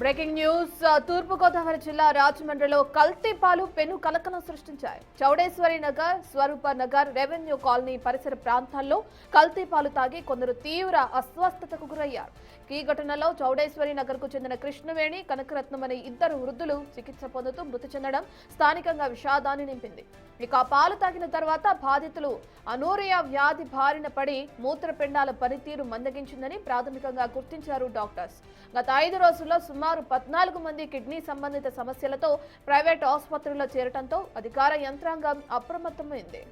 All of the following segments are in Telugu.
బ్రేకింగ్ న్యూస్ తూర్పుగోదావరి జిల్లా రాజమండ్రిలో కల్తీ పాలు పెను కలకలం సృష్టించాయి. చౌడేశ్వరి నగర్, స్వరూప నగర్, రెవెన్యూ కాలనీ పరిసర ప్రాంతాల్లో కల్తీ పాలు తాగి కొందరు తీవ్ర అస్వస్థతకు గురయ్యారు. ఈ ఘటనలో చౌడేశ్వరి నగర్ కు చెందిన కృష్ణవేణి, కనకరత్నం అనే ఇద్దరు వృద్ధులు చికిత్స పొందుతూ మృతి చెందడం స్థానికంగా విషాదాన్ని నింపింది. ఇక పాలు తాగిన తర్వాత బాధితులు అనోరియా వ్యాధి బారిన పడి మూత్రపిండాల పనితీరు మందగించిందని ప్రాథమికంగా గుర్తించారు డాక్టర్స్. గత 5 రోజుల్లో సుమారు 14 మంది కిడ్నీ సంబంధిత సమస్యలతో ప్రైవేట్ ఆసుపత్రుల్లో చేరటంతో అధికార యంత్రాంగం అప్రమత్తమైంది.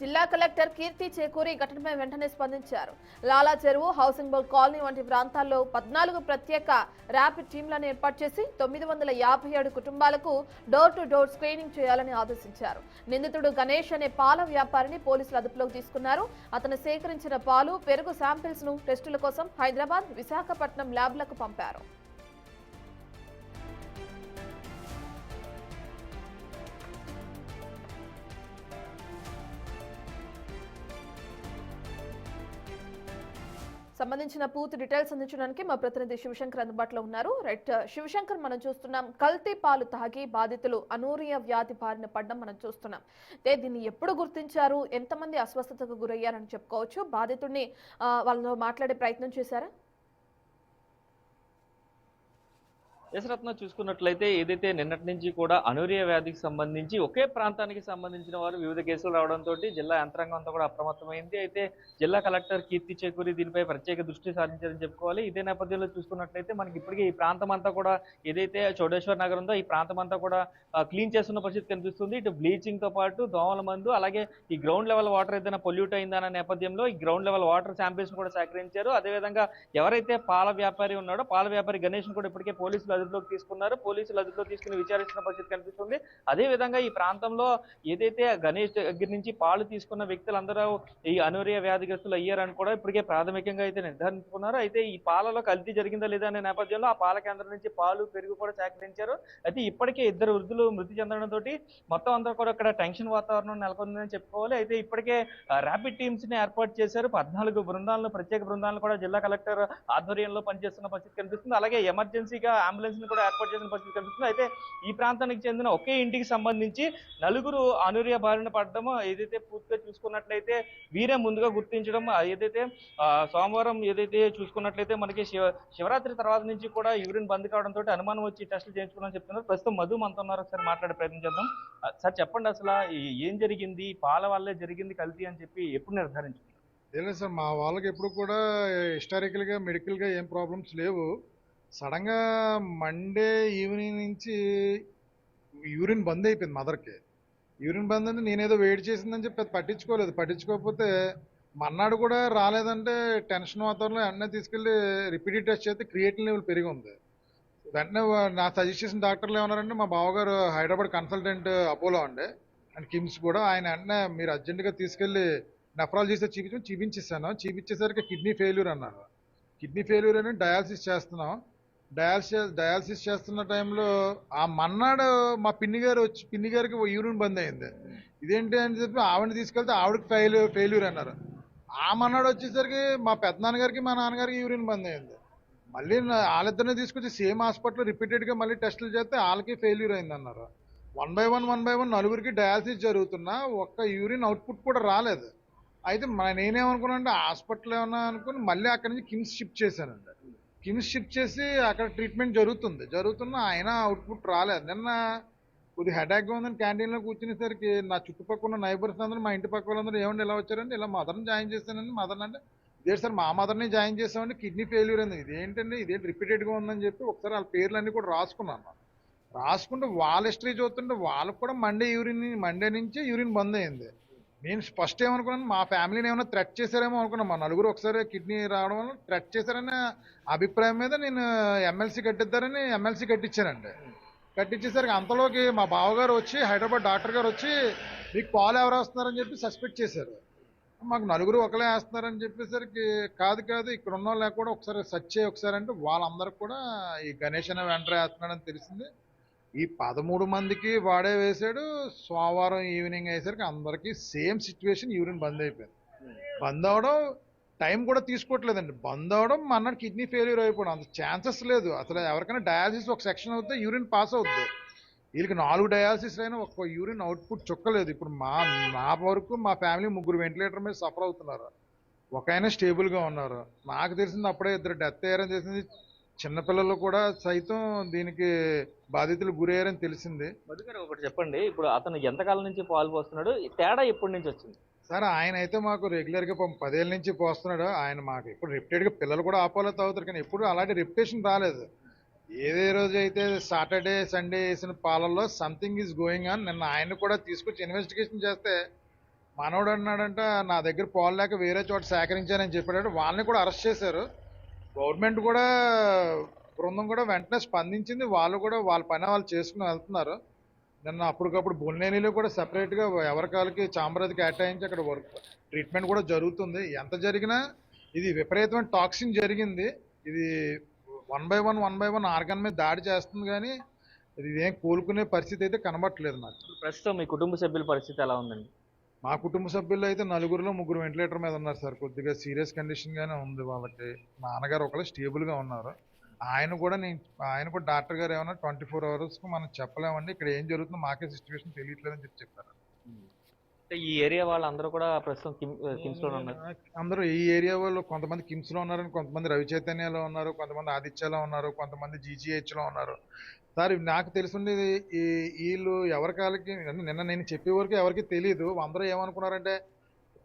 జిల్లా కలెక్టర్ కీర్తి చేకూరి ఘటనపై వెంటనే స్పందించారు. లాలా చెరువు, హౌసింగ్ బోర్డ్ కాలనీ వంటి ప్రాంతాల్లో 14 ప్రత్యేక ర్యాపిడ్ టీంలను ఏర్పాటు చేసి 957 కుటుంబాలకు డోర్ టు డోర్ స్క్రీనింగ్ చేయాలని ఆదేశించారు. నిందితుడు గణేష్ అనే పాల వ్యాపారిని పోలీసులు అదుపులోకి తీసుకున్నారు. అతను సేకరించిన పాలు, పెరుగు శాంపిల్స్ ను టెస్టుల కోసం హైదరాబాద్, విశాఖపట్నం ల్యాబ్లకు పంపారు. సంబంధించిన పూర్తి డీటెయిల్స్ అందించడానికి మా ప్రతినిధి శివశంకర్ అందుబాటులో ఉన్నారు. రైట్ శివశంకర్, మనం చూస్తున్నాం కల్తీ పాలు తాగి బాధితులు అనూరియా వ్యాధి బారిన పడడం మనం చూస్తున్నాం. అయితే దీన్ని ఎప్పుడు గుర్తించారు, ఎంతమంది అస్వస్థతకు గురయ్యారని చెప్పుకోవచ్చు? బాధితుడిని వాళ్ళతో మాట్లాడే ప్రయత్నం చేశారా? యశరత్న చూసుకున్నట్లయితే ఏదైతే నిన్నటి నుంచి కూడా అనూరియా వ్యాధికి సంబంధించి ఒకే ప్రాంతానికి సంబంధించిన వారు వివిధ కేసులు రావడంతో జిల్లా యంత్రాంగం అంతా కూడా అప్రమత్తమైంది. అయితే జిల్లా కలెక్టర్ కీర్తి చేకూరి దీనిపై ప్రత్యేక దృష్టి సారించారని చెప్పుకోవాలి. ఇదే నేపథ్యంలో చూసుకున్నట్లయితే మనకి ఇప్పటికీ ఈ ప్రాంతం అంతా కూడా ఏదైతే చౌడేశ్వర్ నగర్ ఉందో ఈ ప్రాంతం అంతా కూడా క్లీన్ చేస్తున్న పరిస్థితి కనిపిస్తుంది. ఇటు బ్లీచింగ్ తో పాటు దోమల మందు, అలాగే ఈ గ్రౌండ్ లెవెల్ వాటర్ ఏదైనా పొల్యూట్ అయిందన్న నేపథ్యంలో ఈ గ్రౌండ్ లెవెల్ వాటర్ శాంపిల్స్ కూడా సేకరించారు. అదేవిధంగా ఎవరైతే పాల వ్యాపారి ఉన్నాడో పాల వ్యాపారి గణేష్ కూడా ఇప్పటికే పోలీసులు అదుపులోకి తీసుకున్నారు. పోలీసులు అదుపులో తీసుకుని విచారిస్తున్న పరిస్థితి కనిపిస్తుంది. అదే విధంగా ఈ ప్రాంతంలో ఏదైతే గణేష్ దగ్గర నుంచి పాలు తీసుకున్న వ్యక్తులందరూ ఈ అనూరియా వ్యాధిగ్రస్తులు అయ్యారని కూడా ఇప్పటికే ప్రాథమికంగా అయితే నిర్ధారించుకున్నారు. అయితే ఈ పాలలో కల్తీ జరిగిందా లేదా అనే నేపథ్యంలో ఆ పాల కేంద్రం నుంచి పాలు, పెరుగు కూడా సేకరించారు. అయితే ఇప్పటికే 2 వృద్ధులు మృతి చెందడంతో మొత్తం అంతా కూడా ఇక్కడ టెన్షన్ వాతావరణం నెలకొందని చెప్పుకోవాలి. అయితే ఇప్పటికే ర్యాపిడ్ టీమ్స్ ని ఏర్పాటు చేశారు. 14 బృందాలను, ప్రత్యేక బృందాలను కూడా జిల్లా కలెక్టర్ ఆధ్వర్యంలో పనిచేస్తున్న పరిస్థితి కనిపిస్తుంది. అలాగే ఎమర్జెన్సీగా అంబులెన్స్ ని కూడా ఏర్పాటు చేసిన పరిస్థితి కనిపిస్తుంది. అయితే ఈ ప్రాంతానికి చెందిన ఒకే ఇంటికి సంబంధించి 4 అనూరియా బారిన పడడం ఏదైతే పూర్తిగా చూసుకున్నట్లయితే వీరే ముందుగా గుర్తించడం, ఏదైతే సోమవారం ఏదైతే చూసుకున్నట్లయితే మనకి శివరాత్రి తర్వాత నుంచి కూడా యూరిన్ బంద్ కావడంతో అనుమానం వచ్చి టెస్టులు చేయించుకోవాలని చెప్తున్నారు. ప్రస్తుతం మధు మనతో ఉన్నారు, ఒకసారి మాట్లాడే ప్రయత్నం చేద్దాం. సార్ చెప్పండి, అసలు ఏం జరిగింది, పాల వల్లే జరిగింది కల్తీ అని చెప్పి ఎప్పుడు నిర్ధారించుకున్నారు? లేదు సార్, మా వాళ్ళకి ఎప్పుడు కూడా హిస్టారికల్గా మెడికల్గా ఏం ప్రాబ్లమ్స్ లేవు. సడన్గా మండే ఈవినింగ్ నుంచి యూరిన్ బంద్ అయిపోయింది మదర్కి. యూరిన్ బంద్ అంటే నేనేదో వెయిట్ చేసిందని చెప్పి పట్టించుకోలేదు. పట్టించుకోకపోతే మన్నాడు కూడా రాలేదంటే టెన్షన్ వాతావరణంలో వెంటనే తీసుకెళ్ళి రిపీటెడ్ టెస్ట్ చేస్తే క్రియేటిన్ లెవెల్ పెరిగి ఉంది. వెంటనే నా సజెస్ట్ చేసిన డాక్టర్లు ఏమన్నారంటే, మా బావగారు హైదరాబాద్ కన్సల్టెంట్ అపోలో అండి అండ్ కిమ్స్ కూడా, ఆయన వెంటనే మీరు అర్జెంటుగా తీసుకెళ్ళి నెఫ్రాలజీతో చూపించేసాను. చూపించేసరికి కిడ్నీ ఫెయిల్యూర్ అన్నారు. కిడ్నీ ఫెయిల్యూర్ అని డయాలసిస్ చేస్తున్నాం. డయాలసిస్ చేస్తున్న టైంలో ఆ మన్నాడు మా పిన్ని గారికి యూరిన్ బంద్ అయింది. ఇదేంటి అని చెప్పి ఆవిడని తీసుకెళ్తే ఆవిడకి ఫెయిల్యూర్ అన్నారు. ఆ మన్నాడు వచ్చేసరికి మా పెద్దనాన్నగారికి, మా నాన్నగారికి యూరిన్ బంద్ అయింది. మళ్ళీ వాళ్ళిద్దరిని తీసుకొచ్చి సేమ్ హాస్పిటల్ రిపీటెడ్గా మళ్ళీ టెస్టులు చేస్తే వాళ్ళకి ఫెయిల్యూర్ అయింది అన్నారు. 1 by 1 నలుగురికి డయాలసిస్ జరుగుతున్నా ఒక్క యూరిన్ అవుట్పుట్ కూడా రాలేదు. అయితే నేనేమనుకున్నా అంటే హాస్పిటల్ ఏమన్నా అనుకుని మళ్ళీ అక్కడి నుంచి కిమ్స్ షిఫ్ట్ చేశానండి. కిమ్స్ షిఫ్ట్ చేసి అక్కడ ట్రీట్మెంట్ జరుగుతున్నా అయినా అవుట్పుట్ రాలేదు. నిన్న కొద్దిగా హెడేక్గా ఉందని క్యాంటీన్లో కూర్చునేసరికి నా చుట్టుపక్కల ఉన్న నైబర్స్ అందరూ, మా ఇంటి పక్క వాళ్ళందరూ ఏమండి ఇలా వచ్చారండి, ఇలా మదర్ని జాయిన్ చేశానండి. మదర్ని అంటే ఇదే సార్ మా మదర్ని జాయిన్ చేసామండి, కిడ్నీ ఫెయిల్యూర్ అయింది. ఇదేంటండి, ఇదేంటి రిపీటెడ్గా ఉందని చెప్పి ఒకసారి వాళ్ళ పేర్లన్నీ కూడా రాసుకున్నాను. రాసుకుంటే వాళ్ళ హిస్టరీ చూస్తుంటే వాళ్ళకు కూడా మండే నుంచి యూరిన్ బంద్ అయింది. నేను ఫస్ట్ ఏమనుకున్నాను, మా ఫ్యామిలీని ఏమైనా థ్రెట్ చేశారేమో అనుకున్నాను. మా నలుగురు ఒకసారి కిడ్నీ రావడం వల్ల థ్రెట్ చేశారనే అభిప్రాయం మీద నేను ఎమ్మెల్సీ కట్టిద్దారని ఎమ్మెల్సీ కట్టించానండి. కట్టించేసరికి అంతలోకి మా బావగారు వచ్చి, హైదరాబాద్ డాక్టర్ గారు వచ్చి, మీకు పాలు ఎవరు వస్తున్నారని చెప్పి సస్పెక్ట్ చేశారు. మాకు నలుగురు ఒకలే వేస్తున్నారని చెప్పేసరికి కాదు ఇక్కడ ఉన్న వాళ్ళు కూడా ఒకసారి సెర్చ్ చేయి ఒకసారి అంటే వాళ్ళందరికీ కూడా ఈ గణేష్ అనే వెంటనే వేస్తున్నాడని తెలిసింది. ఈ 13 మందికి వాడే వేసాడు. సోమవారం ఈవినింగ్ అయ్యేసరికి అందరికీ సేమ్ సిచ్యువేషన్, యూరిన్ బంద్ అయిపోయింది. బంద్ అవడం టైం కూడా తీసుకోవట్లేదండి. బంద్ అవడం అన్నట్టు కిడ్నీ ఫెయిల్యూర్ అయిపోవడం అంత ఛాన్సెస్ లేదు. అసలు ఎవరికైనా డయాలసిస్ ఒక సెక్షన్ అవుతే యూరిన్ పాస్ అవుద్ది. వీళ్ళకి 4 డయాలసిస్ అయినా ఒక్క యూరిన్ అవుట్పుట్ చుక్కలేదు. ఇప్పుడు నా వరకు మా ఫ్యామిలీ 3 వెంటిలేటర్ మీద సఫర్ అవుతున్నారు. ఒక ఆయన స్టేబుల్గా ఉన్నారు. నాకు తెలిసింది అప్పుడే 2 డెత్ అయ్యారని తెలిసింది. చిన్నపిల్లలు కూడా సైతం దీనికి బాధితులు గురయ్యారని తెలిసింది. మధుగారు ఒకటి చెప్పండి, ఇప్పుడు అతను ఎంతకాలం నుంచి పాలు పోస్తున్నాడు, ఈ తేడా ఎప్పటి నుంచి వచ్చింది? సార్ ఆయన అయితే మాకు రెగ్యులర్గా 10 ఏళ్ళ నుంచి పోస్తున్నాడు. ఆయన మాకు ఇప్పుడు రిపీటెడ్గా పిల్లలు కూడా ఆపోలో తాగుతారు, కానీ ఎప్పుడు అలాంటి రెప్యుటేషన్ రాలేదు. ఏదే రోజు అయితే సాటర్డే సండే వేసిన పాలల్లో సంథింగ్ ఈజ్ గోయింగ్ ఆన్. నిన్న ఆయన కూడా తీసుకొచ్చి ఇన్వెస్టిగేషన్ చేస్తే మనోడు అన్నాడంట నా దగ్గర పాలు లేక వేరే చోట సేకరించానని చెప్పాడు. వాళ్ళని కూడా అరెస్ట్ చేశారు. గవర్నమెంట్ కూడా బృందం కూడా వెంటనే స్పందించింది. వాళ్ళు కూడా వాళ్ళ పని వాళ్ళు చేసుకుని వెళ్తున్నారు. నిన్న అప్పటికప్పుడు బొన్నేనిలో కూడా సెపరేట్గా ఎవరి కాళ్ళకి చాంబర్ అది కేటాయించి అక్కడ వర్క్ ట్రీట్మెంట్ కూడా జరుగుతుంది. ఎంత జరిగినా ఇది విపరీతమైన టాక్సిన్ జరిగింది. ఇది 1 by 1 ఆర్గన్ మీద దాడి చేస్తుంది, కానీ ఇది ఏం కోలుకునే పరిస్థితి అయితే కనబట్టలేదు నాకు. ప్రస్తుతం మీ కుటుంబ సభ్యుల పరిస్థితి ఎలా ఉందండి? మా కుటుంబ సభ్యుల్లో అయితే 4గురిలో 3 వెంటిలేటర్ మీద ఉన్నారు సార్. కొద్దిగా సీరియస్ కండిషన్గానే ఉంది వాళ్ళకి. నాన్నగారు ఒకళ్ళు స్టేబుల్గా ఉన్నారు. ఆయన కూడా డాక్టర్ గారు ఏమన్నా 24 అవర్స్కి మనం చెప్పలేమండి, ఇక్కడ ఏం జరుగుతుందో మాకే సిచ్యువేషన్ తెలియట్లేదని చెప్పారు. అంటే ఈ ఏరియా వాళ్ళందరూ కూడా ప్రస్తుతం కిమ్స్ లో ఉన్నారు. అందరూ ఈ ఏరియా వాళ్ళు కొంతమంది కిమ్స్ లో ఉన్నారు, కొంతమంది రవి చైతన్యలో ఉన్నారు, కొంతమంది ఆదిత్యలో ఉన్నారు, కొంతమంది GGH లో ఉన్నారు. సార్ నాకు తెలుసుండేది వీళ్ళు ఎవరి కాళ్ళకి నిన్న నేను చెప్పే వరకు ఎవరికి తెలియదు. అందరూ ఏమనుకున్నారంటే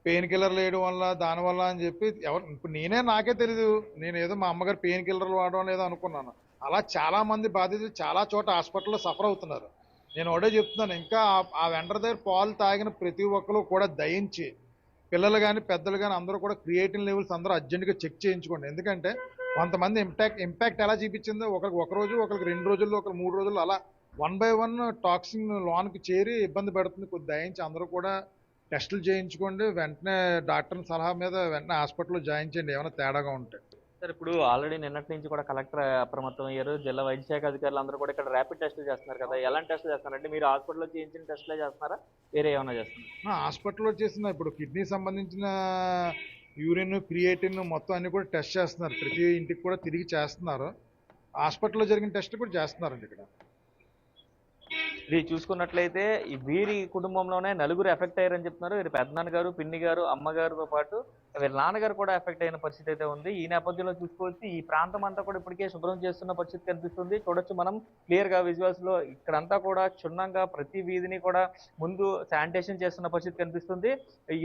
పెయిన్ కిల్లర్లు వేయడం వల్ల దానివల్ల అని చెప్పి ఇప్పుడు నాకే తెలీదు. నేను ఏదో మా అమ్మగారు పెయిన్ కిల్లర్లు వాడడం లేదో అనుకున్నాను. అలా చాలా మంది బాధితులు చాలా చోట హాస్పిటల్లో సఫర్ అవుతున్నారు. నేను ఒకటే చెప్తున్నాను, ఇంకా ఆ వెండర్ దగ్గర పాలు తాగిన ప్రతి ఒక్కరు కూడా దయించి పిల్లలు కానీ పెద్దలు కానీ అందరూ కూడా క్రియేటిన్ లెవెల్స్ అందరూ అర్జెంటుగా చెక్ చేయించుకోండి. ఎందుకంటే కొంతమంది ఇంపాక్ట్ ఎలా చూపించిందో ఒకరికి 1 రోజు, ఒకరికి 2 రోజుల్లో, ఒకరికి 3 రోజుల్లో అలా 1 by 1 టాక్సిన్ లోనికి చేరి ఇబ్బంది పెడుతుంది. కొద్ది దయించి అందరూ కూడా టెస్టులు చేయించుకోండి. వెంటనే డాక్టర్ సలహా మీద వెంటనే హాస్పిటల్లో జాయిన్ చేయండి ఏమైనా తేడాగా ఉంటే. సార్ ఇప్పుడు ఆల్రెడీ నిన్నటి నుంచి కూడా కలెక్టర్ అప్రమత్తం అయ్యారు. జిల్లా వైద్య శాఖ అధికారులు అందరూ కూడా ఇక్కడ ర్యాపిడ్ టెస్టులు చేస్తున్నారు కదా, ఎలాంటి టెస్టులు చేస్తున్నారంటే మీరు హాస్పిటల్లో చేయించిన టెస్టులే చేస్తున్నారా, వేరే ఏమైనా చేస్తున్నారా? హాస్పిటల్లో చేసిన ఇప్పుడు కిడ్నీ సంబంధించిన యూరిన్, క్రియేటిన్ మొత్తం అన్ని కూడా టెస్ట్ చేస్తున్నారు. ప్రతి ఇంటికి కూడా తిరిగి చేస్తున్నారు. హాస్పిటల్లో జరిగిన టెస్ట్ కూడా చేస్తున్నారండి ఇక్కడ. ఇది చూసుకున్నట్లయితే ఈ వీరి కుటుంబంలోనే 4 ఎఫెక్ట్ అయ్యారని చెప్తున్నారు. వీరి పెద్దనాన్న గారు, పిన్ని గారు, అమ్మగారితో పాటు వీరి నాన్నగారు కూడా ఎఫెక్ట్ అయిన పరిస్థితి అయితే ఉంది. ఈ నేపథ్యంలో చూసుకోవచ్చు ఈ ప్రాంతం అంతా కూడా ఇప్పటికే శుభ్రం చేస్తున్న పరిస్థితి కనిపిస్తుంది. చూడొచ్చు మనం క్లియర్ గా విజువల్స్ లో ఇక్కడంతా కూడా క్షుణ్ణంగా ప్రతి వీధిని కూడా ముందు శానిటేషన్ చేస్తున్న పరిస్థితి కనిపిస్తుంది.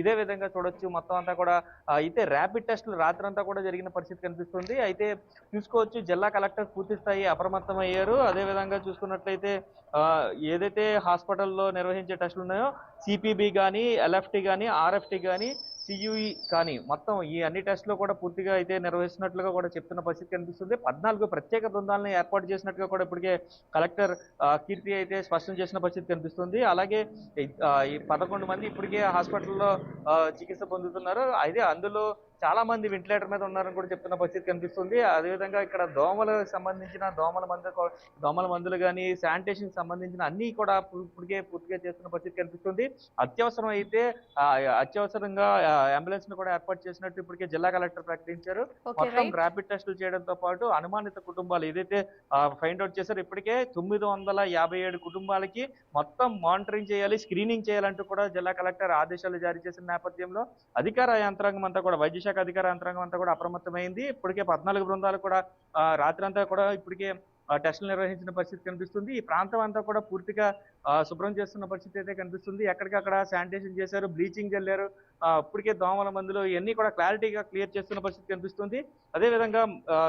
ఇదే విధంగా చూడొచ్చు మొత్తం అంతా కూడా అయితే ర్యాపిడ్ టెస్టులు రాత్రంతా కూడా జరిగిన పరిస్థితి కనిపిస్తుంది. అయితే చూసుకోవచ్చు జిల్లా కలెక్టర్ పూర్తి స్థాయి అప్రమత్తం అయ్యారు. అదే విధంగా చూసుకున్నట్లయితే ఏదైతే హాస్పిటల్లో నిర్వహించే టెస్టులు ఉన్నాయో CPB కానీ, LFT కానీ, RFT కానీ, CUE కానీ మొత్తం ఈ అన్ని టెస్టులు కూడా పూర్తిగా అయితే నిర్వహిస్తున్నట్లుగా కూడా చెప్తున్న పరిస్థితి కనిపిస్తుంది. 14 ప్రత్యేక బృందాలను ఏర్పాటు చేసినట్టుగా కూడా ఇప్పటికే కలెక్టర్ కీర్తి అయితే స్పష్టం చేసిన పరిస్థితి కనిపిస్తుంది. అలాగే ఈ 11 మంది ఇప్పటికే హాస్పిటల్లో చికిత్స పొందుతున్నారు. అయితే అందులో చాలా మంది వెంటిలేటర్ మీద ఉన్నారని కూడా చెప్తున్న పరిస్థితి కనిపిస్తుంది. అదేవిధంగా ఇక్కడ దోమలకు సంబంధించిన దోమల మందులు కానీ, శానిటేషన్ సంబంధించిన అన్ని కూడా ఇప్పటికే పూర్తిగా చేస్తున్న పరిస్థితి కనిపిస్తుంది. అత్యవసరం అయితే అత్యవసరంగా అంబులెన్స్ ను కూడా ఏర్పాటు చేసినట్టు ఇప్పటికే జిల్లా కలెక్టర్ ప్రకటించారు. మొత్తం ర్యాపిడ్ టెస్టులు చేయడంతో పాటు అనుమానిత కుటుంబాలు ఏదైతే ఫైండ్ అవుట్ చేశారో ఇప్పటికే 957 కుటుంబాలకి మొత్తం మానిటరింగ్ చేయాలి, స్క్రీనింగ్ చేయాలంటూ కూడా జిల్లా కలెక్టర్ ఆదేశాలు జారీ చేసిన నేపథ్యంలో అధికార యంత్రాంగం అంతా కూడా వైద్య శాఖ అధికార యంత్రాంగం అంతా కూడా అప్రమత్తమైంది. ఇప్పటికే 14 బృందాలు కూడా రాత్రంతా కూడా ఇప్పటికే టెస్టులు నిర్వహించిన పరిస్థితి కనిపిస్తుంది. ఈ ప్రాంతం అంతా కూడా పూర్తిగా శుభ్రం చేస్తున్న పరిస్థితి అయితే కనిపిస్తుంది. ఎక్కడికక్కడ శానిటేషన్ చేశారు, బ్లీచింగ్ చల్లారు. ఇప్పటికే దోమల మందులు ఇవన్నీ కూడా క్లారిటీగా క్లియర్ చేస్తున్న పరిస్థితి కనిపిస్తుంది. అదేవిధంగా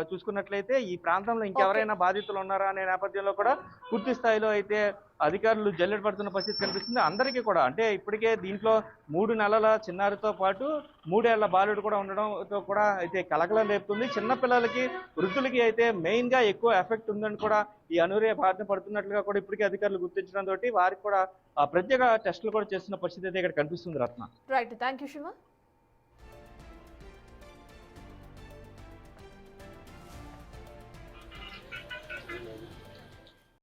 చూసుకున్నట్లయితే ఈ ప్రాంతంలో ఇంకెవరైనా బాధితులు ఉన్నారా అనే నేపథ్యంలో కూడా పూర్తి స్థాయిలో అయితే అధికారులు జల్లెడ పడుతున్న పరిస్థితి కనిపిస్తుంది. అందరికీ కూడా అంటే ఇప్పటికే దీంట్లో 3 నెలల చిన్నారితో పాటు 3 ఏళ్ల బాలుడు కూడా ఉండడంతో కూడా అయితే కలకలం రేపుతుంది. చిన్నపిల్లలకి, వృద్ధులకి అయితే మెయిన్ గా ఎక్కువ ఎఫెక్ట్ ఉందని కూడా ఈ అనూరియ బారిన పడుతున్నట్లుగా కూడా ఇప్పటికే అధికారులు గుర్తించడం తోటి వారికి కూడా ప్రత్యేక టెస్టులు కూడా చేస్తున్న పరిస్థితి అయితే ఇక్కడ కనిపిస్తుంది. Ratna. Right, thank you Shiva.